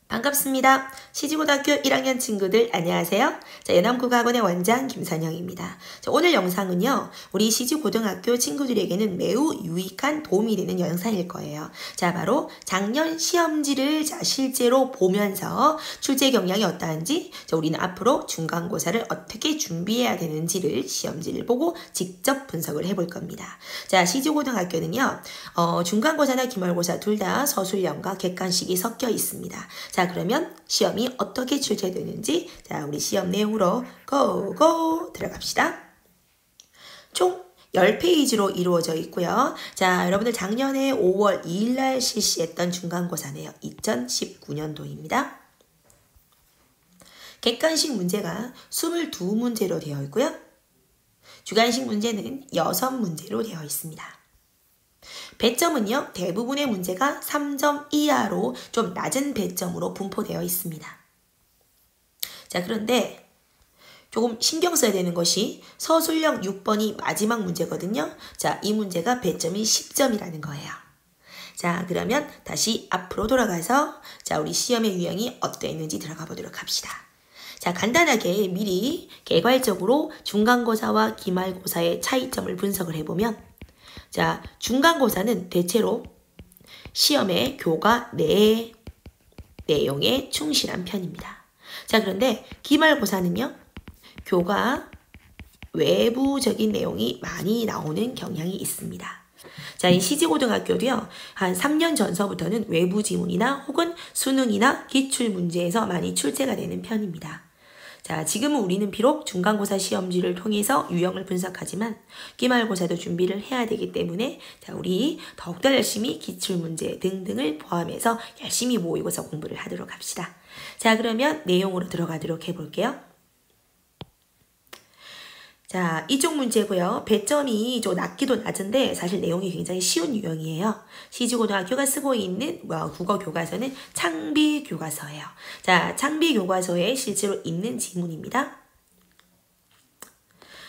반갑습니다. 시지고등학교 1학년 친구들 안녕하세요. 자, 연암국어학원의 원장 김선영입니다. 자, 오늘 영상은요. 우리 시지고등학교 친구들에게는 매우 유익한 도움이 되는 영상일 거예요. 자, 바로 작년 시험지를 실제로 보면서 출제 경향이 어떠한지, 우리는 앞으로 중간고사를 어떻게 준비해야 되는지를 시험지를 보고 직접 분석을 해볼 겁니다. 자, 시지고등학교는요. 중간고사나 기말고사 둘 다 서술형과 객관식이 섞여 있습니다. 자, 그러면 시험이 어떻게 출제되는지 자, 우리 시험 내용으로 고고 들어갑시다. 총 10페이지로 이루어져 있고요. 자, 여러분들 작년에 5월 2일 날 실시했던 중간고사네요. 2019년도입니다. 객관식 문제가 22문제로 되어 있고요. 주관식 문제는 6문제로 되어 있습니다. 배점은요, 대부분의 문제가 3점 이하로 좀 낮은 배점으로 분포되어 있습니다. 자, 그런데 조금 신경 써야 되는 것이 서술형 6번이 마지막 문제거든요. 자, 이 문제가 배점이 10점이라는 거예요. 자, 그러면 다시 앞으로 돌아가서 자, 우리 시험의 유형이 어떠했는지 들어가 보도록 합시다. 자, 간단하게 미리 개괄적으로 중간고사와 기말고사의 차이점을 분석을 해보면 자, 중간고사는 대체로 시험의 교과 내 내용에 충실한 편입니다. 자, 그런데 기말고사는요, 교과 외부적인 내용이 많이 나오는 경향이 있습니다. 자, 이 시지고등학교도요, 한 3년 전서부터는 외부 지문이나 혹은 수능이나 기출문제에서 많이 출제가 되는 편입니다. 자, 지금은 우리는 비록 중간고사 시험지를 통해서 유형을 분석하지만 기말고사도 준비를 해야 되기 때문에 자, 우리 더욱더 열심히 기출문제 등등을 포함해서 열심히 모의고사 공부를 하도록 합시다. 자, 그러면 내용으로 들어가도록 해볼게요. 자, 이쪽 문제고요. 배점이 좀 낮기도 낮은데 사실 내용이 굉장히 쉬운 유형이에요. 시지고등학교가 쓰고 있는 국어 교과서는 창비 교과서예요. 자, 창비 교과서에 실제로 있는 지문입니다.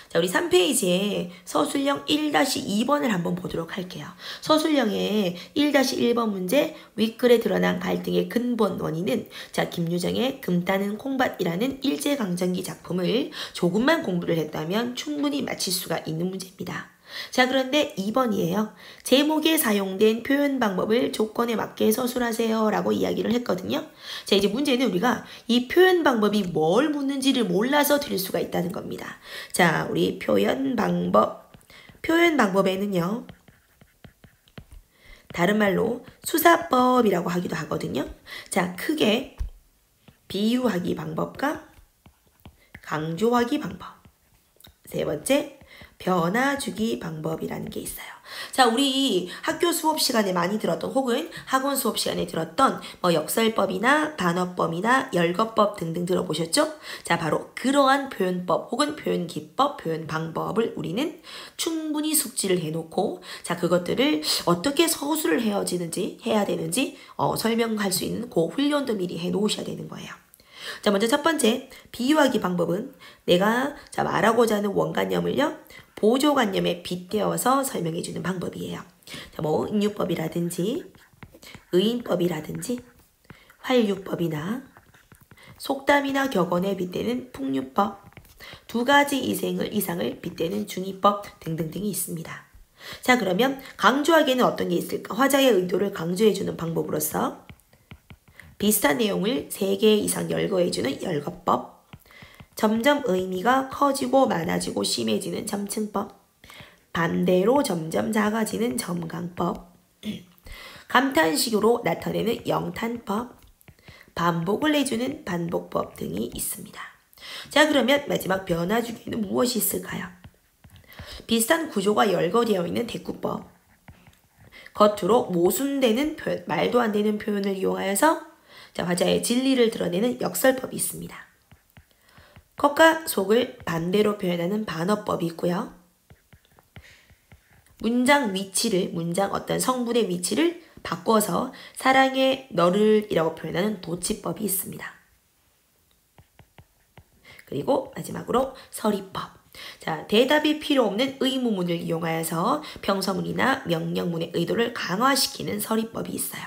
자, 우리 3페이지에 서술형 1-2번을 한번 보도록 할게요. 서술형의 1-1번 문제, 윗글에 드러난 갈등의 근본 원인은 자, 김유정의 금 따는 콩밭이라는 일제강점기 작품을 조금만 공부를 했다면 충분히 맞힐 수가 있는 문제입니다. 자, 그런데 2번이에요. 제목에 사용된 표현 방법을 조건에 맞게 서술하세요 라고 이야기를 했거든요. 자, 이제 문제는 우리가 이 표현 방법이 뭘 묻는지를 몰라서 드릴 수가 있다는 겁니다. 자, 우리 표현 방법에는요, 다른 말로 수사법이라고 하기도 하거든요. 자, 크게 비유하기 방법과 강조하기 방법, 세 번째 변화주기 방법이라는 게 있어요. 자, 우리 학교 수업 시간에 많이 들었던 혹은 학원 수업 시간에 들었던 역설법이나 반어법이나 열거법 등등 들어보셨죠? 자, 바로 그러한 표현법 혹은 표현 기법, 표현 방법을 우리는 충분히 숙지를 해놓고 자, 그것들을 어떻게 서술을 해야 되는지 설명할 수 있는 그 훈련도 미리 해놓으셔야 되는 거예요. 자, 먼저 첫 번째 비유하기 방법은 내가 자, 말하고자 하는 원관념을요, 보조관념에 빗대어서 설명해주는 방법이에요. 자, 뭐 은유법이라든지 의인법이라든지 활유법이나 속담이나 격언에 빗대는 풍류법, 두 가지 이상을 빗대는 중의법 등등등이 있습니다. 자, 그러면 강조하기에는 어떤 게 있을까? 화자의 의도를 강조해주는 방법으로서 비슷한 내용을 3개 이상 열거해주는 열거법, 점점 의미가 커지고 많아지고 심해지는 점층법, 반대로 점점 작아지는 점강법, 감탄식으로 나타내는 영탄법, 반복을 해주는 반복법 등이 있습니다. 자, 그러면 마지막 변화주기에는 무엇이 있을까요? 비슷한 구조가 열거되어 있는 대꾸법, 겉으로 모순되는 표현, 말도 안 되는 표현을 이용하여서 자, 화자의 진리를 드러내는 역설법이 있습니다. 겉과 속을 반대로 표현하는 반어법이 있고요. 문장 어떤 성분의 위치를 바꿔서 사랑해 너를 이라고 표현하는 도치법이 있습니다. 그리고 마지막으로 서리법. 자, 대답이 필요 없는 의무문을 이용하여서 평서문이나 명령문의 의도를 강화시키는 서리법이 있어요.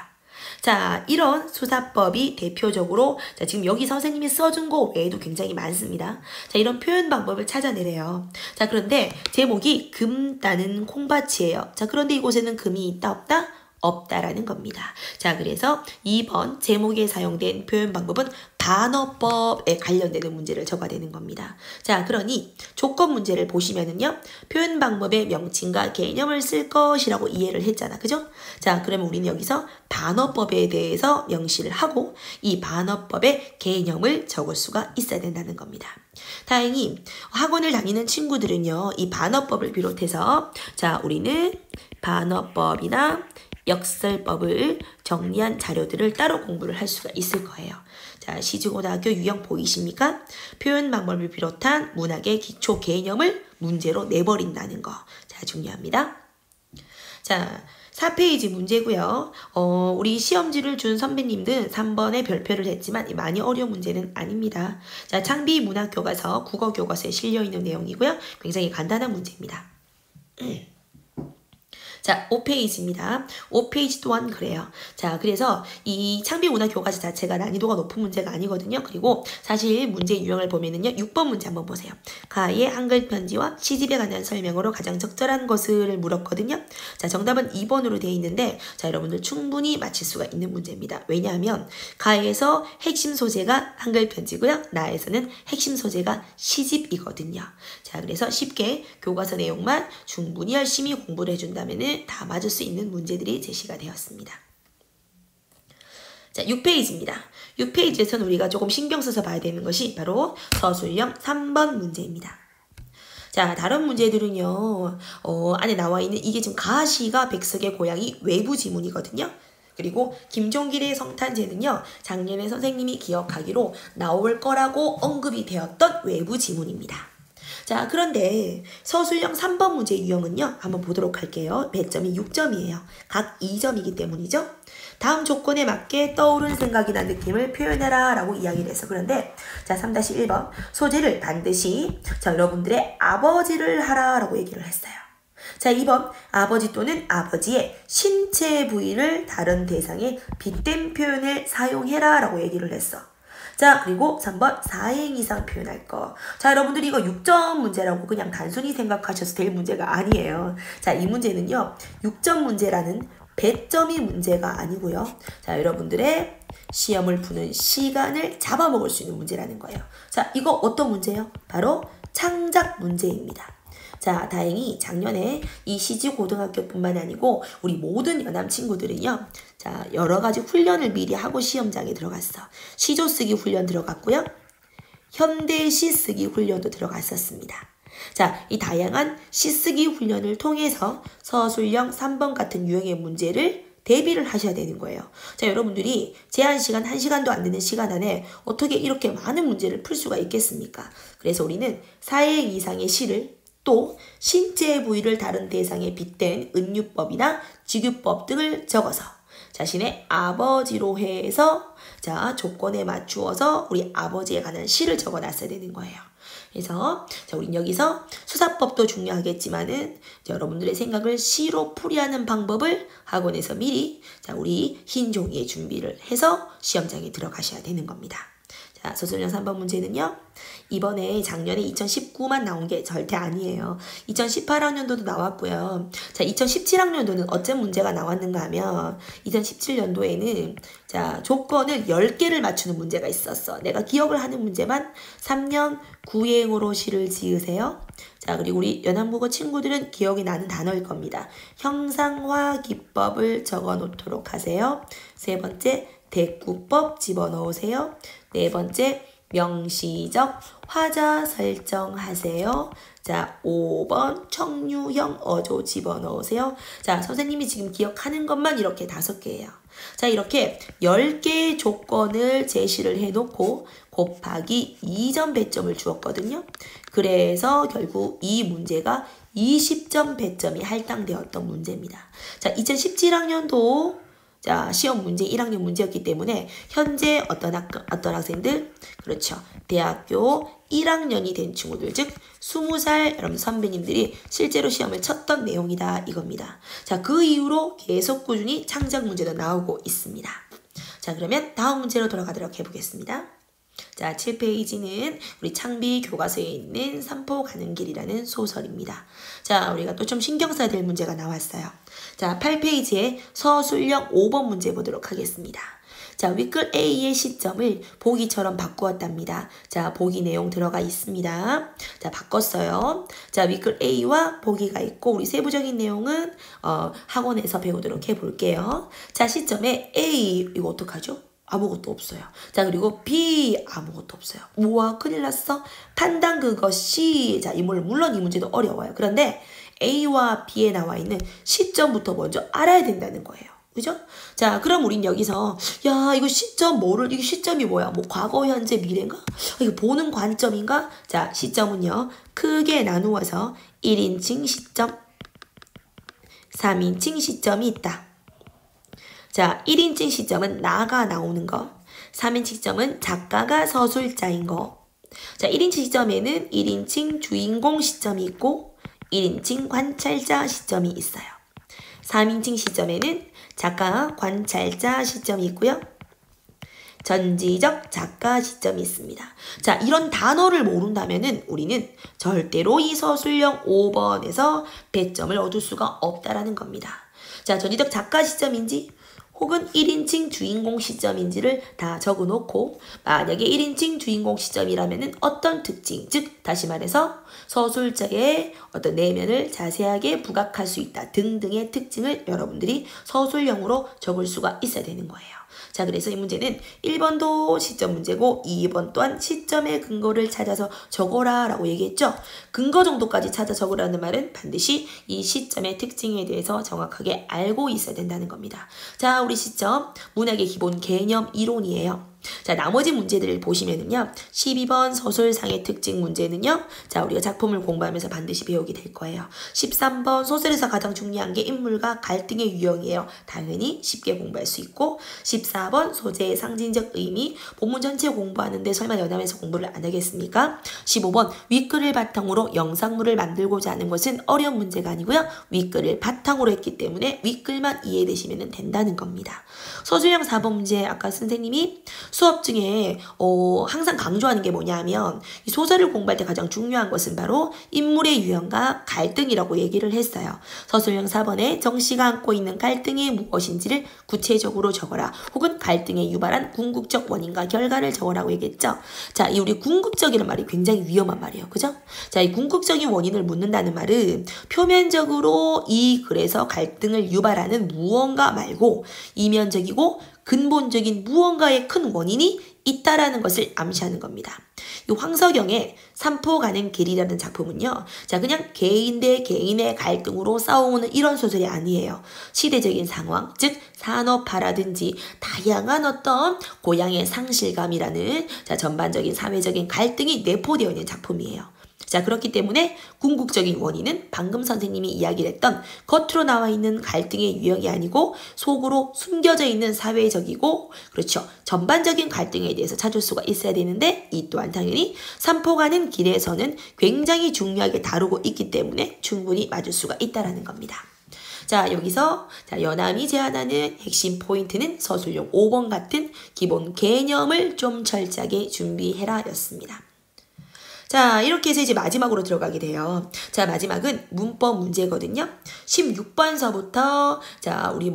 자, 이런 수사법이 대표적으로 자, 지금 여기 선생님이 써준 거 외에도 굉장히 많습니다. 자, 이런 표현 방법을 찾아내래요. 자, 그런데 제목이 금 따는 콩밭이에요. 자, 그런데 이곳에는 금이 있다 없다? 없다라는 겁니다. 자, 그래서 2번 제목에 사용된 표현 방법은 반어법에 관련되는 문제를 적어야 되는 겁니다. 자, 그러니 조건 문제를 보시면은요, 표현 방법의 명칭과 개념을 쓸 것이라고 이해를 했잖아. 그죠? 자, 그러면 우리는 여기서 반어법에 대해서 명시를 하고 이 반어법의 개념을 적을 수가 있어야 된다는 겁니다. 다행히 학원을 다니는 친구들은요, 이 반어법을 비롯해서 자, 우리는 반어법이나 역설법을 정리한 자료들을 따로 공부를 할 수가 있을 거예요. 자, 시주고등학교 유형 보이십니까? 표현 방법을 비롯한 문학의 기초 개념을 문제로 내버린다는 거. 자, 중요합니다. 자, 4페이지 문제고요. 우리 시험지를 준 선배님들 3번에 별표를 했지만 많이 어려운 문제는 아닙니다. 자, 창비 문학교과서 국어교과서에 실려있는 내용이고요. 굉장히 간단한 문제입니다. 자, 5페이지입니다. 5페이지 또한 그래요. 자, 그래서 이 창비문화교과서 자체가 난이도가 높은 문제가 아니거든요. 그리고 사실 문제 유형을 보면은요, 6번 문제 한번 보세요. 가의 한글 편지와 시집에 관한 설명으로 가장 적절한 것을 물었거든요. 자, 정답은 2번으로 되어 있는데, 자, 여러분들 충분히 맞힐 수가 있는 문제입니다. 왜냐하면 가에서 핵심 소재가 한글 편지고요. 나에서는 핵심 소재가 시집이거든요. 자, 그래서 쉽게 교과서 내용만 충분히 열심히 공부를 해준다면은 다 맞을 수 있는 문제들이 제시가 되었습니다. 자, 6페이지입니다. 6페이지에서는 우리가 조금 신경 써서 봐야 되는 것이 바로 서술형 3번 문제입니다. 자, 다른 문제들은요, 안에 나와 있는 이게 지금 가시가 백석의 고향이 외부 지문이거든요. 그리고 김종길의 성탄제는요, 작년에 선생님이 기억하기로 나올 거라고 언급이 되었던 외부 지문입니다. 자, 그런데 서술형 3번 문제 유형은요, 한번 보도록 할게요. 배점이 6점이에요. 각 2점이기 때문이죠. 다음 조건에 맞게 떠오른 생각이나 느낌을 표현해라 라고 이야기를 했어. 그런데 자, 3-1번 소재를 반드시 자, 여러분들의 아버지를 하라 라고 얘기를 했어요. 자, 2번 아버지 또는 아버지의 신체 부위를 다른 대상에 빗댄 표현을 사용해라 라고 얘기를 했어. 자, 그리고 3번 4행 이상 표현할 거. 자, 여러분들이 이거 6점 문제라고 그냥 단순히 생각하셔도 될 문제가 아니에요. 자, 이 문제는요, 6점 문제라는 배점이 문제가 아니고요. 자, 여러분들의 시험을 푸는 시간을 잡아먹을 수 있는 문제라는 거예요. 자, 이거 어떤 문제예요? 바로 창작 문제입니다. 자, 다행히 작년에 이 시지고등학교뿐만 아니고 우리 모든 연암 친구들은요, 자, 여러 가지 훈련을 미리 하고 시험장에 들어갔어. 시조 쓰기 훈련 들어갔고요. 현대시 쓰기 훈련도 들어갔었습니다. 자, 이 다양한 시쓰기 훈련을 통해서 서술형 3번 같은 유형의 문제를 대비를 하셔야 되는 거예요. 자, 여러분들이 제한 시간 1시간도 안 되는 시간 안에 어떻게 이렇게 많은 문제를 풀 수가 있겠습니까? 그래서 우리는 4행 이상의 시를 또 신체 부위를 다른 대상에 빗댄 은유법이나 직유법 등을 적어서 자신의 아버지로 해서 자, 조건에 맞추어서 우리 아버지에 관한 시를 적어놨어야 되는 거예요. 그래서 자, 우린 여기서 수사법도 중요하겠지만은 자, 여러분들의 생각을 시로 풀이하는 방법을 학원에서 미리 자, 우리 흰 종이에 준비를 해서 시험장에 들어가셔야 되는 겁니다. 자, 서술형 3번 문제는요, 이번에 작년에 2019만 나온 게 절대 아니에요. 2018학년도도 나왔고요. 자, 2017학년도는 어떤 문제가 나왔는가 하면 2017년도에는 자, 조건을 10개를 맞추는 문제가 있었어. 내가 기억을 하는 문제만 3년 9행으로 시를 지으세요. 자, 그리고 우리 연합국어 친구들은 기억이 나는 단어일 겁니다. 형상화 기법을 적어 놓도록 하세요. 세 번째, 대꾸법 집어넣으세요. 네 번째, 명시적 화자 설정하세요. 자, 5번 청유형 어조 집어넣으세요. 자, 선생님이 지금 기억하는 것만 이렇게 5개예요. 자, 이렇게 10개의 조건을 제시를 해놓고 곱하기 2점 배점을 주었거든요. 그래서 결국 이 문제가 20점 배점이 할당되었던 문제입니다. 자, 2017학년도 자, 시험 문제 1학년 문제였기 때문에 현재 어떤 학생들, 그렇죠, 대학교 1학년이 된 친구들, 즉 20살 여러분 선배님들이 실제로 시험을 쳤던 내용이다 이겁니다. 자, 그 이후로 계속 꾸준히 창작 문제도 나오고 있습니다. 자, 그러면 다음 문제로 돌아가도록 해보겠습니다. 자, 7페이지는 우리 창비 교과서에 있는 삼포 가는 길이라는 소설입니다. 자, 우리가 또 좀 신경 써야 될 문제가 나왔어요. 자, 8페이지에 서술형 5번 문제 보도록 하겠습니다. 자, 윗글 A의 시점을 보기처럼 바꾸었답니다. 자, 보기 내용 들어가 있습니다. 자, 바꿨어요. 자, 윗글 A와 보기가 있고 우리 세부적인 내용은 학원에서 배우도록 해볼게요. 자, 시점에 A 이거 어떡하죠? 아무것도 없어요. 자, 그리고 B 아무것도 없어요. 우와, 큰일 났어. 판단 그것이. 자, 물론 이 문제도 어려워요. 그런데 A와 B에 나와 있는 시점부터 먼저 알아야 된다는 거예요. 그죠? 자, 그럼 우린 여기서 야, 이거 시점 이게 시점이 뭐야? 뭐 과거, 현재, 미래인가? 이거 보는 관점인가? 자, 시점은요. 크게 나누어서 1인칭 시점, 3인칭 시점이 있다. 자, 1인칭 시점은 나가 나오는 거. 3인칭 시점은 작가가 서술자인 거. 자, 1인칭 시점에는 1인칭 주인공 시점이 있고 1인칭 관찰자 시점이 있어요. 3인칭 시점에는 작가, 관찰자 시점이 있고요. 전지적 작가 시점이 있습니다. 자, 이런 단어를 모른다면은 우리는 절대로 이 서술형 5번에서 배점을 얻을 수가 없다라는 겁니다. 자, 전지적 작가 시점인지 혹은 1인칭 주인공 시점인지를 다 적어놓고 만약에 1인칭 주인공 시점이라면 어떤 특징, 즉 다시 말해서 서술자의 어떤 내면을 자세하게 부각할 수 있다 등등의 특징을 여러분들이 서술형으로 적을 수가 있어야 되는 거예요. 자, 그래서 이 문제는 1번도 시점 문제고 2번 또한 시점의 근거를 찾아서 적어라 라고 얘기했죠. 근거 정도까지 찾아 적으라는 말은 반드시 이 시점의 특징에 대해서 정확하게 알고 있어야 된다는 겁니다. 자, 우리 시점 문학의 기본 개념 이론이에요. 자, 나머지 문제들을 보시면은요. 12번 서술상의 특징 문제는요. 자, 우리가 작품을 공부하면서 반드시 배우게 될 거예요. 13번 소설에서 가장 중요한 게 인물과 갈등의 유형이에요. 당연히 쉽게 공부할 수 있고 14번 소재의 상징적 의미 본문 전체 공부하는데 설마 연암에서 공부를 안 하겠습니까? 15번 윗글을 바탕으로 영상물을 만들고자 하는 것은 어려운 문제가 아니고요. 윗글을 바탕으로 했기 때문에 윗글만 이해되시면 된다는 겁니다. 서술형 4번 문제 아까 선생님이 수업 중에 항상 강조하는 게 뭐냐면 이 소설을 공부할 때 가장 중요한 것은 바로 인물의 유형과 갈등이라고 얘기를 했어요. 서술형 4번에 정씨가 안고 있는 갈등이 무엇인지를 구체적으로 적어라. 혹은 갈등에 유발한 궁극적 원인과 결과를 적어라고 얘기했죠. 자, 이 우리 궁극적이라는 말이 굉장히 위험한 말이에요. 그죠? 자, 이 궁극적인 원인을 묻는다는 말은 표면적으로 이 글에서 갈등을 유발하는 무언가 말고 이면적이고 근본적인 무언가의 큰 원인이 있다라는 것을 암시하는 겁니다. 이 황석영의 삼포 가는 길이라는 작품은요. 자, 그냥 개인 대 개인의 갈등으로 싸우는 이런 소설이 아니에요. 시대적인 상황, 즉 산업화라든지 다양한 어떤 고향의 상실감이라는 자, 전반적인 사회적인 갈등이 내포되어 있는 작품이에요. 자, 그렇기 때문에 궁극적인 원인은 방금 선생님이 이야기를 했던 겉으로 나와 있는 갈등의 유형이 아니고 속으로 숨겨져 있는 사회적이고 그렇죠. 전반적인 갈등에 대해서 찾을 수가 있어야 되는데 이 또한 당연히 삼포 가는 길에서는 굉장히 중요하게 다루고 있기 때문에 충분히 맞을 수가 있다는 겁니다. 자, 여기서 연암이 제안하는 핵심 포인트는 서술형 5번 같은 기본 개념을 좀 철저하게 준비해라 였습니다. 자, 이렇게 해서 이제 마지막으로 들어가게 돼요. 자, 마지막은 문법 문제거든요. 16번서부터 자, 우리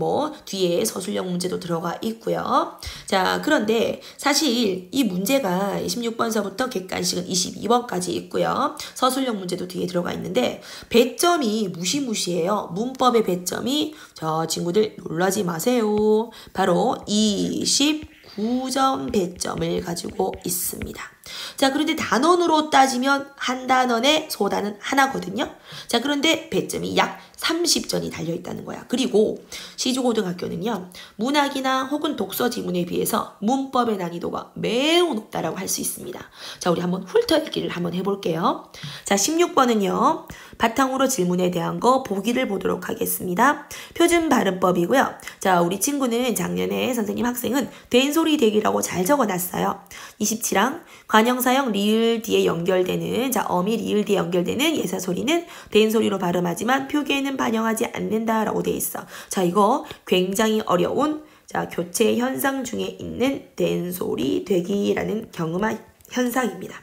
뒤에 서술형 문제도 들어가 있고요. 자, 그런데 사실 이 문제가 16번서부터 객관식은 22번까지 있고요. 서술형 문제도 뒤에 들어가 있는데 배점이 무시무시해요. 문법의 배점이 저 친구들 놀라지 마세요. 바로 29점 배점을 가지고 있습니다. 자, 그런데 단원으로 따지면 한 단원의 소단은 하나거든요. 자, 그런데 배점이 약 30점이 달려있다는 거야. 그리고 시주고등학교는요. 문학이나 혹은 독서 지문에 비해서 문법의 난이도가 매우 높다라고 할 수 있습니다. 자, 우리 한번 훑어읽기를 한번 해볼게요. 자, 16번은요. 바탕으로 질문에 대한 거 보기를 보도록 하겠습니다. 표준 발음법이고요. 자, 우리 친구는 작년에 선생님 학생은 된소리 대기라고 잘 적어놨어요. 27항 관형사형 리을 뒤에 연결되는 자 어미 리을 뒤에 연결되는 예사소리는 된소리로 발음하지만 표기에는 반영하지 않는다라고 돼 있어. 자, 이거 굉장히 어려운 자, 교체 현상 중에 있는 된소리 되기라는 경음화 현상입니다.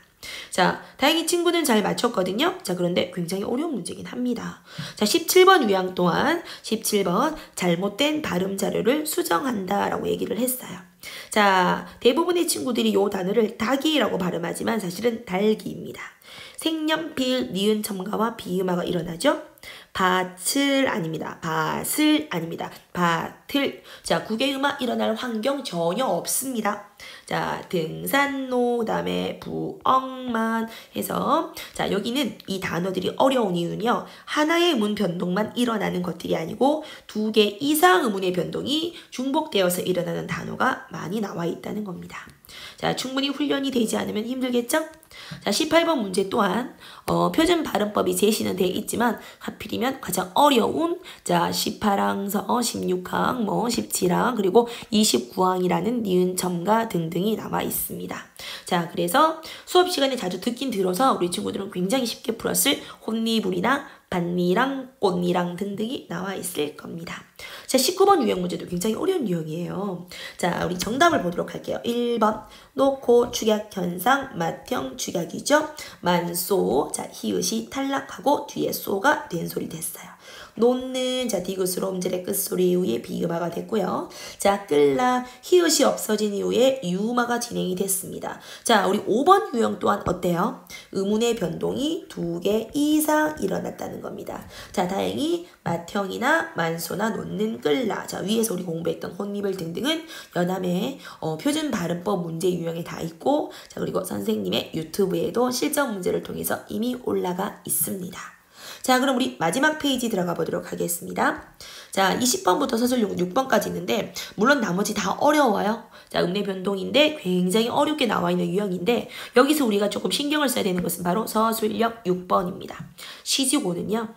자, 다행히 친구는 잘 맞췄거든요. 자, 그런데 굉장히 어려운 문제긴 합니다. 자, 17번 유형 또한 17번 잘못된 발음 자료를 수정한다 라고 얘기를 했어요. 자, 대부분의 친구들이 이 단어를 닭이라고 발음하지만 사실은 달기입니다. 생년, 비을, 니은 첨가와 비음화가 일어나죠. 밭을 아닙니다. 밭을 아닙니다. 밭을. 자, 국외음화 일어날 환경 전혀 없습니다. 자, 등산로, 다음에 부엉만 해서 자, 여기는 이 단어들이 어려운 이유는요. 하나의 문 변동만 일어나는 것들이 아니고 두 개 이상 의문의 변동이 중복되어서 일어나는 단어가 많이 나와 있다는 겁니다. 자, 충분히 훈련이 되지 않으면 힘들겠죠? 자, 18번 문제 또한 표준 발음법이 제시는 되어 있지만 하필이면 가장 어려운 자 18항서 16항, 17항 그리고 29항이라는 니은 첨가 등등이 나와 있습니다. 자, 그래서 수업 시간에 자주 듣긴 들어서 우리 친구들은 굉장히 쉽게 풀었을 혼리불이나 반리랑 꽃리랑 등등이 나와 있을 겁니다. 자, 19번 유형 문제도 굉장히 어려운 유형이에요. 자, 우리 정답을 보도록 할게요. 1번 놓고 축약 현상 맏형 축약이죠. 만소 자 히읗이 탈락하고 뒤에 소가 된소리 됐어요. 놓는 자 디귿으로 음절의 끝소리 이후에 비음화가 됐고요. 자, 끌라 히읗이 없어진 이후에 유음화가 진행이 됐습니다. 자, 우리 5번 유형 또한 어때요? 의문의 변동이 2개 이상 일어났다는 겁니다. 자, 다행히 맏형이나 만소나 놓는 끌라 자 위에서 우리 공부했던 혼미불 등등은 연함의 표준 발음법 문제 유형에 다 있고 자, 그리고 선생님의 유튜브에도 실전 문제를 통해서 이미 올라가 있습니다. 자, 그럼 우리 마지막 페이지 들어가 보도록 하겠습니다. 자, 20번부터 서술용 6번까지 있는데 물론 나머지 다 어려워요. 자, 음의 변동인데 굉장히 어렵게 나와 있는 유형인데 여기서 우리가 조금 신경을 써야 되는 것은 바로 서술력 6번입니다. 시지고는요.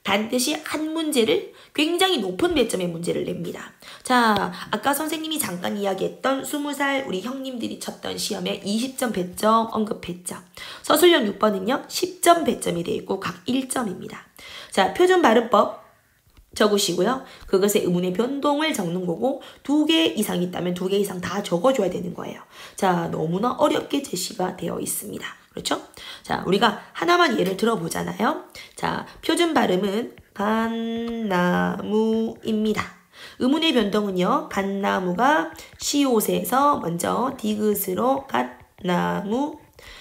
반드시 한 문제를 굉장히 높은 배점의 문제를 냅니다. 자, 아까 선생님이 잠깐 이야기했던 20살 우리 형님들이 쳤던 시험에 20점 배점 언급했죠. 서술형 6번은요. 10점 배점이 되어 있고 각 1점입니다. 자, 표준 발음법 적으시고요. 그것의 의문의 변동을 적는 거고 2개 이상 있다면 2개 이상 다 적어줘야 되는 거예요. 자, 너무나 어렵게 제시가 되어 있습니다. 그렇죠? 자, 우리가 하나만 예를 들어보잖아요. 자, 표준 발음은 갓나무입니다. 의문의 변동은요. 갓나무가 시옷에서 먼저 디귿으로 갓나무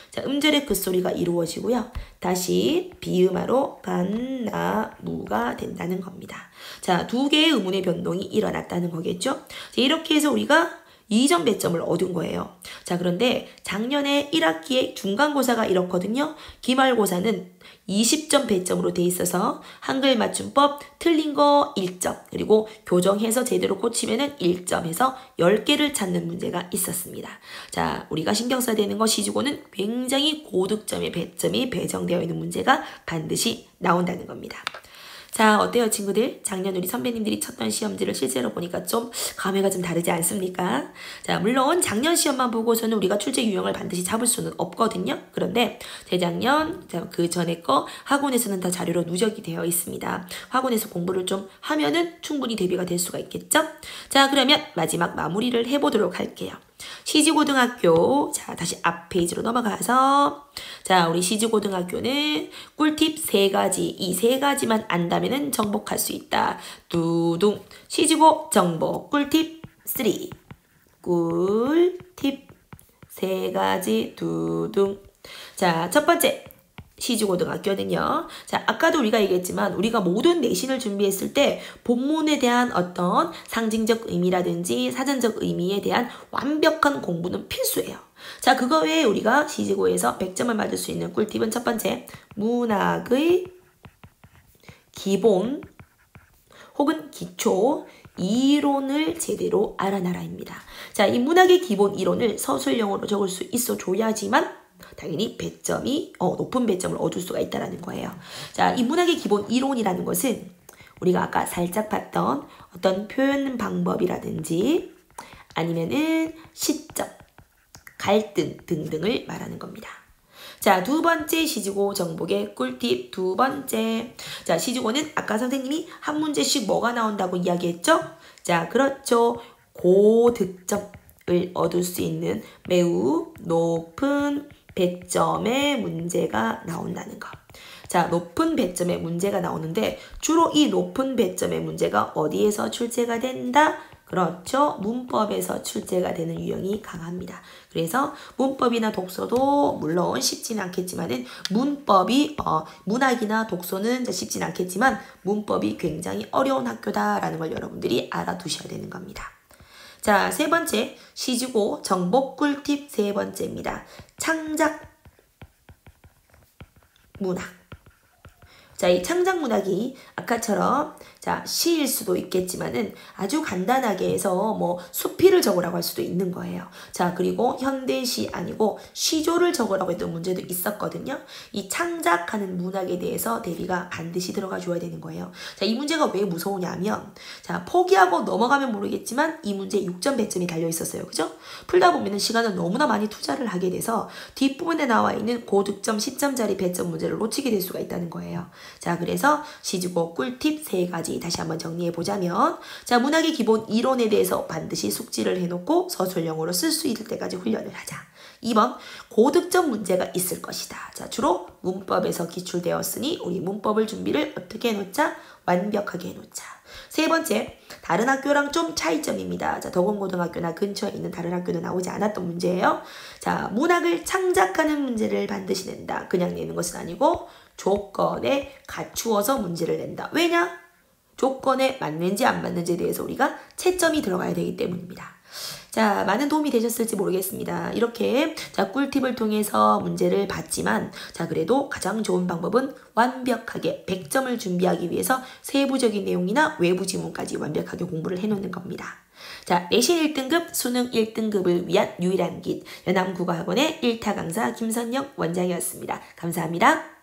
자, 음절의 끝소리가 이루어지고요. 다시 비음화로 갓나무가 된다는 겁니다. 자, 2개의 의문의 변동이 일어났다는 거겠죠? 자, 이렇게 해서 우리가 2점 배점을 얻은 거예요. 자, 그런데 작년에 1학기에 중간고사가 이렇거든요. 기말고사는 20점 배점으로 돼 있어서 한글 맞춤법 틀린 거 1점 그리고 교정해서 제대로 고치면은 1점 해서 10개를 찾는 문제가 있었습니다. 자, 우리가 신경 써야 되는 거 시주고는 굉장히 고득점의 배점이 배정되어 있는 문제가 반드시 나온다는 겁니다. 자, 어때요 친구들? 작년 우리 선배님들이 쳤던 시험지를 실제로 보니까 좀 감회가 좀 다르지 않습니까? 자, 물론 작년 시험만 보고서는 우리가 출제 유형을 반드시 잡을 수는 없거든요. 그런데 재작년, 그 전에 거 학원에서는 다 자료로 누적이 되어 있습니다. 학원에서 공부를 좀 하면은 충분히 대비가 될 수가 있겠죠? 자, 그러면 마지막 마무리를 해보도록 할게요. 시지고등학교 자 다시 앞 페이지로 넘어가서 자 우리 시지고등학교는 꿀팁 3가지 이 3가지만 안다면은 정복할 수 있다. 두둥 시지고 정복 꿀팁 3 꿀팁 3가지 두둥 자 첫 번째 시주고등학교는요. 자, 아까도 우리가 얘기했지만 우리가 모든 내신을 준비했을 때 본문에 대한 어떤 상징적 의미라든지 사전적 의미에 대한 완벽한 공부는 필수예요. 자, 그거 외에 우리가 시지고에서 100점을 맞을 수 있는 꿀팁은 첫 번째, 문학의 기본 혹은 기초 이론을 제대로 알아놔라입니다. 자, 이 문학의 기본 이론을 서술형으로 적을 수 있어 줘야지만 당연히 배점이 높은 배점을 얻을 수가 있다는 거예요. 자, 이 문학의 기본 이론이라는 것은 우리가 아까 살짝 봤던 어떤 표현 방법이라든지 아니면은 시점, 갈등 등등을 말하는 겁니다. 자, 두 번째 시지고 정복의 꿀팁 두 번째. 자, 시지고는 아까 선생님이 한 문제씩 뭐가 나온다고 이야기했죠? 자, 그렇죠. 고득점을 얻을 수 있는 매우 높은 배점의 문제가 나온다는 것. 자, 높은 배점의 문제가 나오는데 주로 이 높은 배점의 문제가 어디에서 출제가 된다? 그렇죠. 문법에서 출제가 되는 유형이 강합니다. 그래서 문법이나 독서도 물론 쉽지는 않겠지만은 문학이나 독서는 쉽지는 않겠지만 문법이 굉장히 어려운 학교다라는 걸 여러분들이 알아두셔야 되는 겁니다. 자, 세 번째, 시주고 정복 꿀팁 세 번째입니다. 창작 문학. 자, 이 창작 문학이 아까처럼 자, 시일 수도 있겠지만은 아주 간단하게 해서 뭐 수필을 적으라고 할 수도 있는 거예요. 자, 그리고 현대시 아니고 시조를 적으라고 했던 문제도 있었거든요. 이 창작하는 문학에 대해서 대비가 반드시 들어가 줘야 되는 거예요. 자, 이 문제가 왜 무서우냐면 자, 포기하고 넘어가면 모르겠지만 이 문제에 6점 배점이 달려 있었어요. 그죠? 풀다 보면은 시간을 너무나 많이 투자를 하게 돼서 뒷부분에 나와 있는 고득점 10점짜리 배점 문제를 놓치게 될 수가 있다는 거예요. 자, 그래서 시주고 꿀팁 세 가지 다시 한번 정리해 보자면 자, 문학의 기본 이론에 대해서 반드시 숙지를 해놓고 서술형으로 쓸 수 있을 때까지 훈련을 하자. 2번 고득점 문제가 있을 것이다. 자, 주로 문법에서 기출되었으니 우리 문법을 준비를 어떻게 해놓자? 완벽하게 해놓자. 세 번째, 다른 학교랑 좀 차이점입니다. 자, 덕원고등학교나 근처에 있는 다른 학교는 나오지 않았던 문제예요. 자, 문학을 창작하는 문제를 반드시 낸다. 그냥 내는 것은 아니고 조건에 갖추어서 문제를 낸다. 왜냐? 조건에 맞는지 안 맞는지에 대해서 우리가 채점이 들어가야 되기 때문입니다. 자, 많은 도움이 되셨을지 모르겠습니다. 이렇게 자, 꿀팁을 통해서 문제를 봤지만 자, 그래도 가장 좋은 방법은 완벽하게 100점을 준비하기 위해서 세부적인 내용이나 외부 지문까지 완벽하게 공부를 해놓는 겁니다. 자, 내신 1등급, 수능 1등급을 위한 유일한 길 연암국어학원의 1타 강사 김선영 원장이었습니다. 감사합니다.